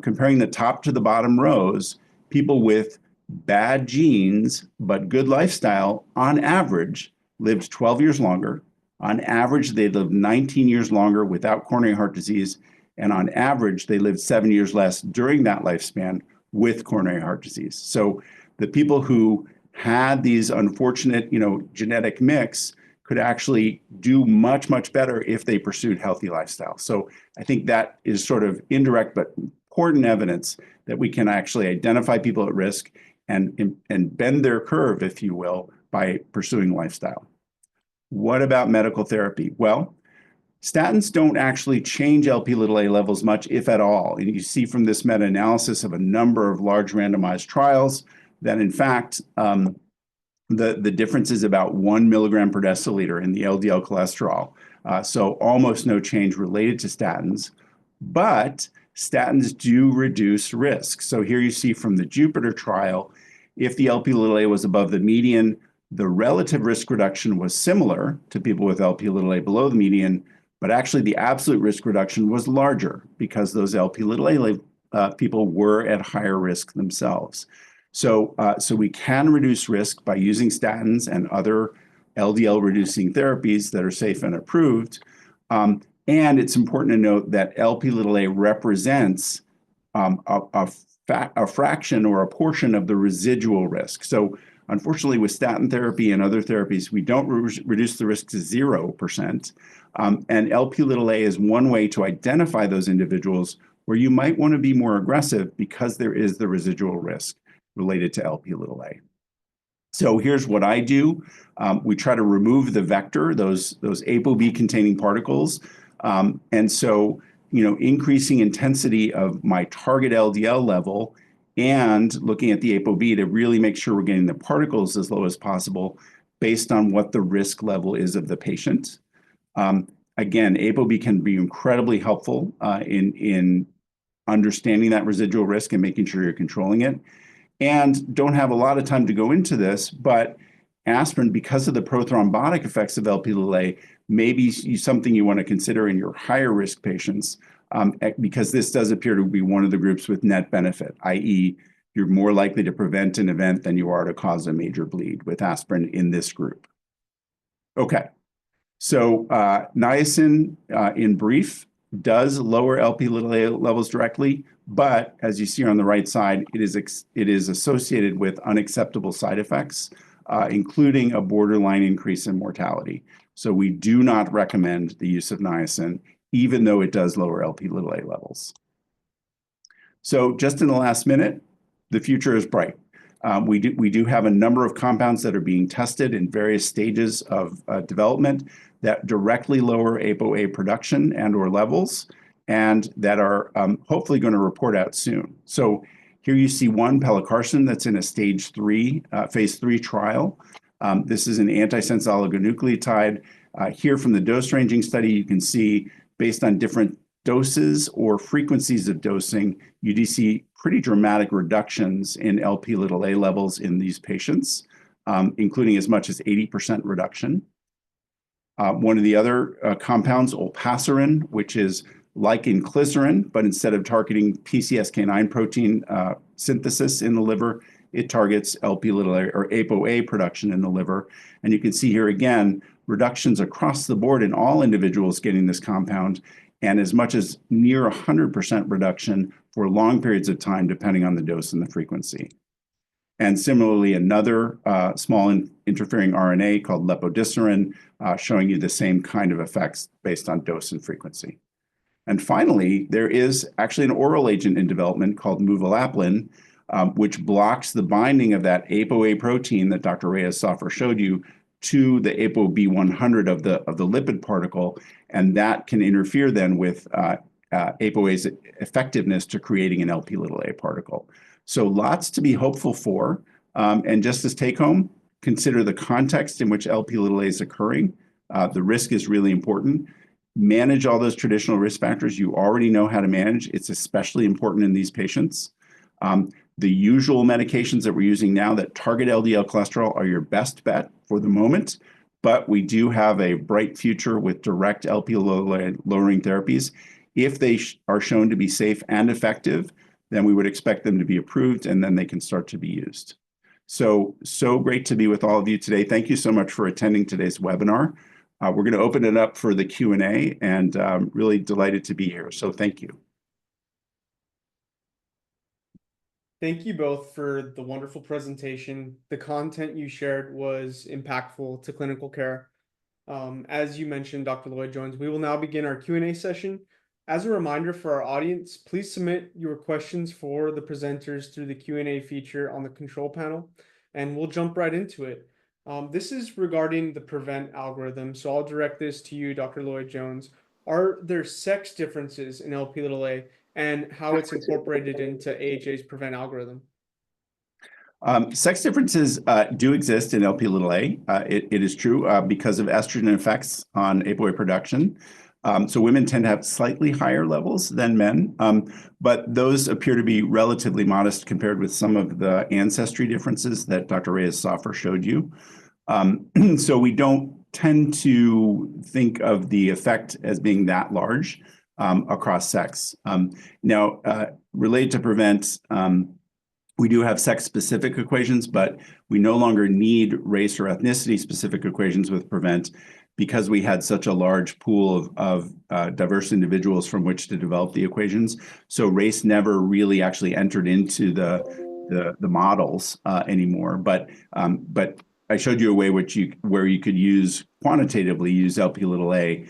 Comparing the top to the bottom rows, people with bad genes but good lifestyle, on average, lived 12 years longer. On average, they lived 19 years longer without coronary heart disease. And on average, they lived 7 years less during that lifespan with coronary heart disease. So the people who had these unfortunate, genetic mix could actually do much, much better if they pursued healthy lifestyle. So I think that is sort of indirect but important evidence that we can actually identify people at risk and bend their curve, if you will, by pursuing lifestyle. What about medical therapy? Well, statins don't actually change Lp(a) levels much, if at all. And you see from this meta-analysis of a number of large randomized trials that, in fact, the difference is about 1 milligram per deciliter in the LDL cholesterol. So almost no change related to statins. But statins do reduce risk. So here you see from the Jupiter trial, if the Lp(a) was above the median, the relative risk reduction was similar to people with Lp(a) below the median, but actually the absolute risk reduction was larger because those Lp(a) people were at higher risk themselves. So we can reduce risk by using statins and other LDL-reducing therapies that are safe and approved. And it's important to note that Lp(a) represents a fraction or a portion of the residual risk. So unfortunately, with statin therapy and other therapies, we don't reduce the risk to 0%. And Lp(a) is one way to identify those individuals where you might want to be more aggressive because there is the residual risk related to Lp(a). So here's what I do. We try to remove the vector, those ApoB containing particles, And so, increasing intensity of my target LDL level and looking at the ApoB to really make sure we're getting the particles as low as possible based on what the risk level is of the patient. Again, ApoB can be incredibly helpful in understanding that residual risk and making sure you're controlling it. And don't have a lot of time to go into this, but aspirin, because of the prothrombotic effects of Lp(a), may be something you want to consider in your higher risk patients, because this does appear to be one of the groups with net benefit, i.e., you're more likely to prevent an event than you are to cause a major bleed with aspirin in this group. Okay, so niacin, in brief, does lower Lp(a) levels directly, but as you see on the right side, it is associated with unacceptable side effects, including a borderline increase in mortality. So we do not recommend the use of niacin, even though it does lower Lp(a) levels. So just in the last minute, the future is bright. We do have a number of compounds that are being tested in various stages of development that directly lower ApoA production and/or levels, and that are hopefully going to report out soon. So here you see one, pelacarsen, that's in a phase 3 trial. This is an antisense oligonucleotide. Here from the dose ranging study, you can see based on different doses or frequencies of dosing, you do see pretty dramatic reductions in Lp(a) levels in these patients, including as much as 80% reduction. One of the other compounds, olpasiran, which is like inclisiran, but instead of targeting PCSK9 protein synthesis in the liver, it targets Lp(a) or ApoA production in the liver. And you can see here again, reductions across the board in all individuals getting this compound, and as much as near 100% reduction for long periods of time, depending on the dose and the frequency. And similarly, another small interfering RNA called lepodisiran, showing you the same kind of effects based on dose and frequency. And finally, there is actually an oral agent in development called muvalaplin, which blocks the binding of that ApoA protein that Dr. Reyes-Soffer showed you to the ApoB100 of the lipid particle, and that can interfere then with ApoA's effectiveness to creating an Lp(a) particle. So lots to be hopeful for, and just as take home, consider the context in which Lp(a) is occurring. The risk is really important. Manage all those traditional risk factors you already know how to manage. It's especially important in these patients. The usual medications that we're using now that target LDL cholesterol are your best bet for the moment, but we do have a bright future with direct Lp(a) lowering therapies. If they are shown to be safe and effective, then we would expect them to be approved, and then they can start to be used. So great to be with all of you today. Thank you so much for attending today's webinar. We're going to open it up for the Q&A, and really delighted to be here. So thank you. Thank you both for the wonderful presentation. The content you shared was impactful to clinical care. As you mentioned, Dr. Lloyd-Jones, we will now begin our Q&A session. As a reminder for our audience, please submit your questions for the presenters through the Q&A feature on the control panel, and we'll jump right into it. This is regarding the PREVENT algorithm, so I'll direct this to you, Dr. Lloyd-Jones. Are there sex differences in Lp(a) and how it's incorporated into AHA's PREVENT algorithm? Sex differences do exist in Lp(a). It is true because of estrogen effects on ApoA production. So women tend to have slightly higher levels than men, but those appear to be relatively modest compared with some of the ancestry differences that Dr. Reyes-Soffer showed you. So we don't tend to think of the effect as being that large across sex. Now, related to PREVENT, we do have sex-specific equations, but we no longer need race or ethnicity-specific equations with PREVENT because we had such a large pool of diverse individuals from which to develop the equations. So race never really actually entered into the models anymore. But I showed you a way where you could quantitatively use Lp(a)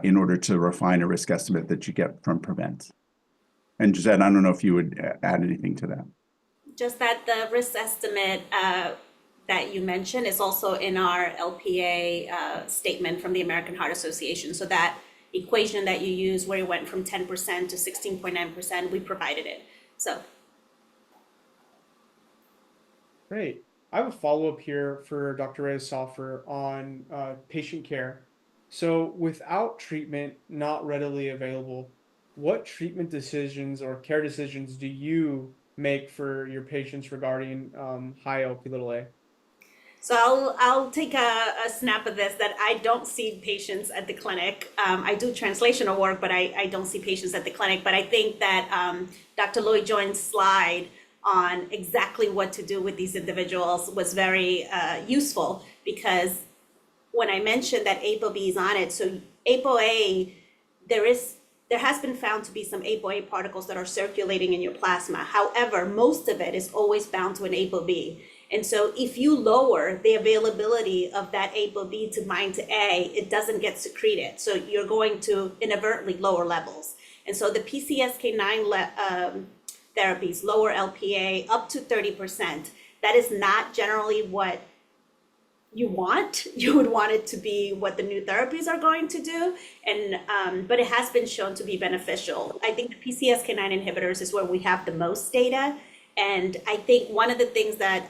in order to refine a risk estimate that you get from PREVENT. And Gissette, I don't know if you would add anything to that. Just that the risk estimate that you mentioned is also in our LPA statement from the American Heart Association. So that equation that you use where it went from 10% to 16.9%, we provided it. So. Great. I have a follow-up here for Dr. Reyes-Soffer on patient care. So without treatment not readily available, what treatment decisions or care decisions do you make for your patients regarding high Lp(a)? So I'll take a snap of this that I don't see patients at the clinic. I do translational work, but I don't see patients at the clinic. But I think that Dr. Lloyd-Jones' slide on exactly what to do with these individuals was very useful, because when I mentioned that ApoB is on it, so ApoA, there has been found to be some ApoA particles that are circulating in your plasma. However, most of it is always bound to an ApoB. And so if you lower the availability of that ApoB to bind to A, it doesn't get secreted. So you're going to inadvertently lower levels. And so the PCSK9 therapies lower LPA up to 30%. That is not generally what you want. You would want it to be what the new therapies are going to do, and but it has been shown to be beneficial. I think the PCSK9 inhibitors is where we have the most data, and I think one of the things that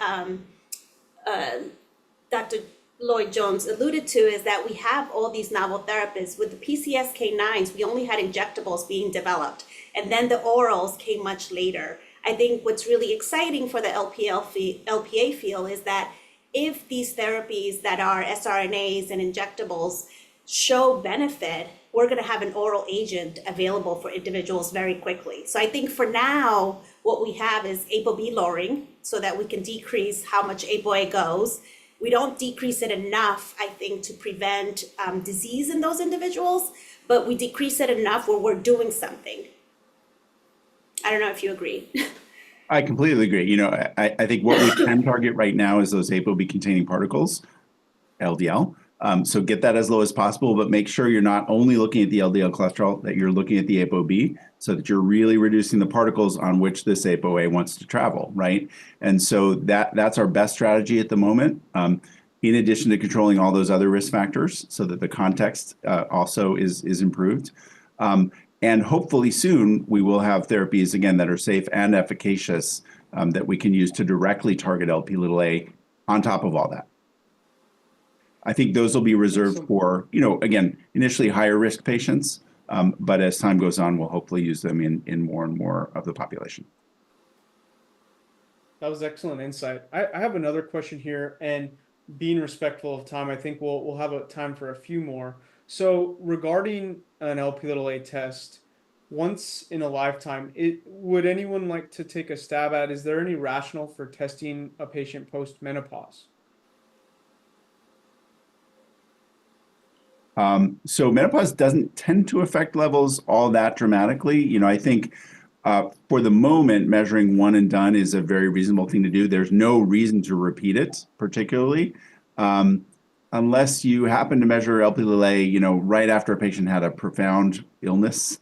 Dr. Lloyd-Jones alluded to is that we have all these novel therapies. With the PCSK9s, we only had injectables being developed, and then the orals came much later. I think what's really exciting for the LPA field is that if these therapies that are sRNAs and injectables show benefit, we're going to have an oral agent available for individuals very quickly. So I think for now, what we have is ApoB lowering so that we can decrease how much ApoA goes. We don't decrease it enough, I think, to prevent disease in those individuals, but we decrease it enough where we're doing something. I don't know if you agree. I completely agree. You know, I think what we can target right now is those ApoB containing particles, LDL. So get that as low as possible, but make sure you're not only looking at the LDL cholesterol, that you're looking at the ApoB, so that you're really reducing the particles on which this ApoA wants to travel, right? And so that's our best strategy at the moment, in addition to controlling all those other risk factors, so that the context also is improved. And hopefully soon we will have therapies, again, that are safe and efficacious, that we can use to directly target Lp(a) on top of all that. I think those will be reserved for, you know, again, initially higher risk patients, but as time goes on, we'll hopefully use them in more and more of the population. That was excellent insight. I have another question here, and being respectful of time, I think we'll have a time for a few more. So regarding an Lp(a) test, once in a lifetime, would anyone like to take a stab at? Is there any rationale for testing a patient post-menopause? So menopause doesn't tend to affect levels all that dramatically. You know, I think for the moment, measuring one and done is a very reasonable thing to do. There's no reason to repeat it, particularly. Unless you happen to measure Lp(a), you know, right after a patient had a profound illness,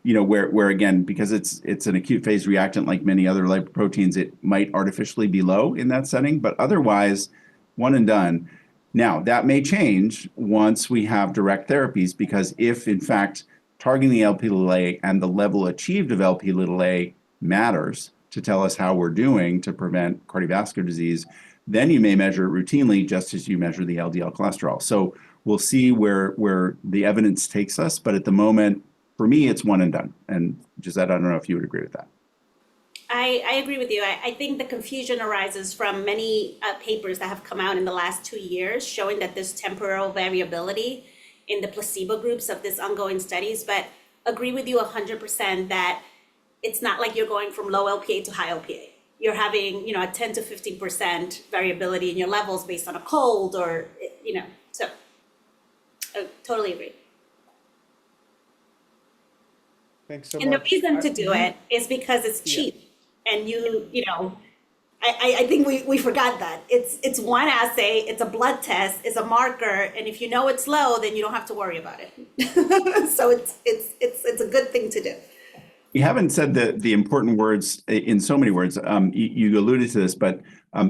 you know, where again, because it's an acute phase reactant like many other lipoproteins, it might artificially be low in that setting, but otherwise, one and done. Now, that may change once we have direct therapies, because if in fact targeting the Lp(a) and the level achieved of Lp(a) matters to tell us how we're doing to prevent cardiovascular disease, then you may measure it routinely just as you measure the LDL cholesterol. So we'll see where the evidence takes us. But at the moment, for me, it's one and done. And Gissette, I don't know if you would agree with that. I agree with you. I think the confusion arises from many papers that have come out in the last 2 years showing that there's temporal variability in the placebo groups of these ongoing studies. But agree with you 100% that it's not like you're going from low LPA to high LPA. You're having, you know, a 10 to 15% variability in your levels based on a cold or, you know, so I totally agree. Thanks so much. And the reason to do it is because it's cheap. Yeah. And you know, I think we forgot that. It's one assay, it's a blood test, it's a marker, and if you know it's low, then you don't have to worry about it. So it's a good thing to do. You haven't said the important words in so many words. You alluded to this, but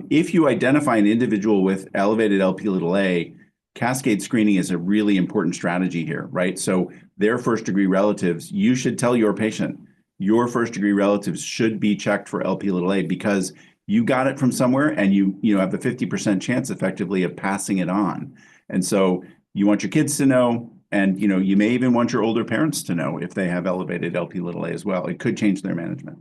if you identify an individual with elevated Lp(a), cascade screening is a really important strategy here, right? So their first degree relatives, you should tell your patient, your first degree relatives should be checked for Lp(a) because you got it from somewhere and you have the 50% chance effectively of passing it on. And so you want your kids to know, and you may even want your older parents to know if they have elevated Lp(a) as well. It could change their management.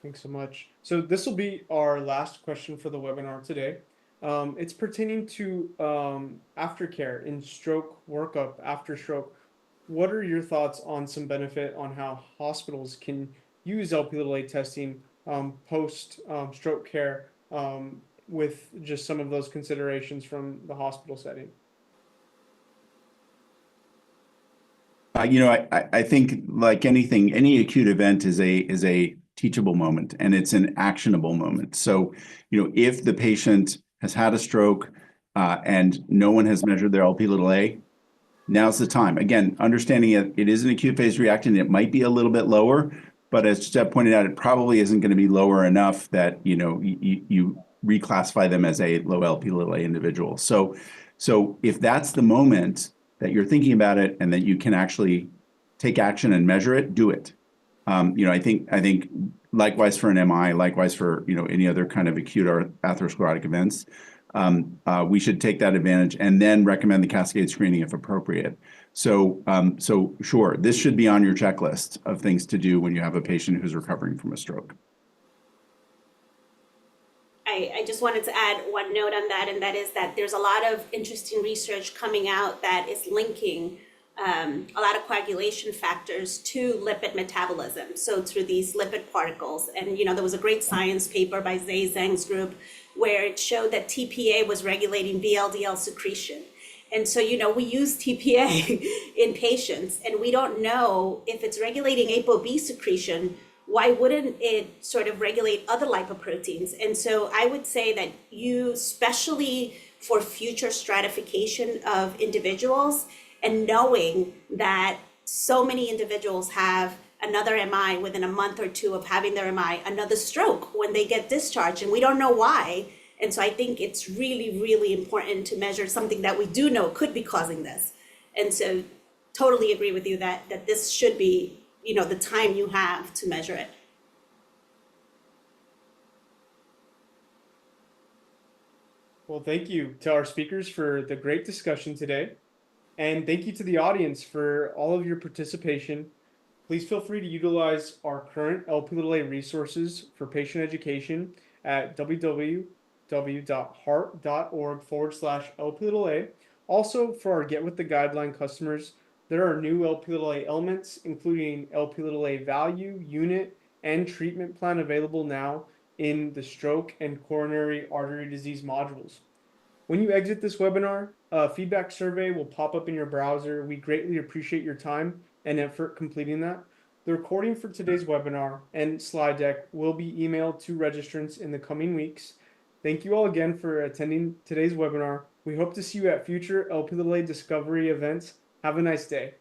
Thanks so much. So this will be our last question for the webinar today. It's pertaining to aftercare in stroke workup after stroke. What are your thoughts on some benefit on how hospitals can use Lp(a) testing post stroke care with just some of those considerations from the hospital setting? I think like anything, any acute event is a teachable moment, and it's an actionable moment. So, if the patient has had a stroke and no one has measured their Lp(a), now's the time. Again, understanding it is an acute phase reactant, it might be a little bit lower, but as Steph pointed out, it probably isn't going to be lower enough that you reclassify them as a low Lp(a) individual. So if that's the moment that you're thinking about it and that you can actually take action and measure it, do it. I think likewise for an MI, likewise for any other kind of acute or atherosclerotic events, we should take that advantage and then recommend the cascade screening if appropriate. So sure, this should be on your checklist of things to do when you have a patient who's recovering from a stroke. I just wanted to add one note on that, and that is that there's a lot of interesting research coming out that is linking a lot of coagulation factors to lipid metabolism. So through these lipid particles, and there was a great science paper by Zhe Zhang's group where it showed that TPA was regulating VLDL secretion. And so, we use TPA in patients, and we don't know if it's regulating ApoB secretion. Why wouldn't it sort of regulate other lipoproteins? And so I would say that especially for future stratification of individuals, and knowing that so many individuals have another MI within a month or two of having their MI, another stroke when they get discharged, and we don't know why. And so I think it's really, really important to measure something that we do know could be causing this. And so totally agree with you that this should be the time you have to measure it. Well, thank you to our speakers for the great discussion today. And thank you to the audience for all of your participation. Please feel free to utilize our current Lp(a) resources for patient education at www.heart.org/Lp(a). Also, for our Get With The Guideline customers, there are new Lp(a) elements, including Lp(a) value, unit, and treatment plan available now in the stroke and coronary artery disease modules. When you exit this webinar, a feedback survey will pop up in your browser. We greatly appreciate your time and effort completing that. The recording for today's webinar and slide deck will be emailed to registrants in the coming weeks. Thank you all again for attending today's webinar. We hope to see you at future Lp(a) discovery events. Have a nice day.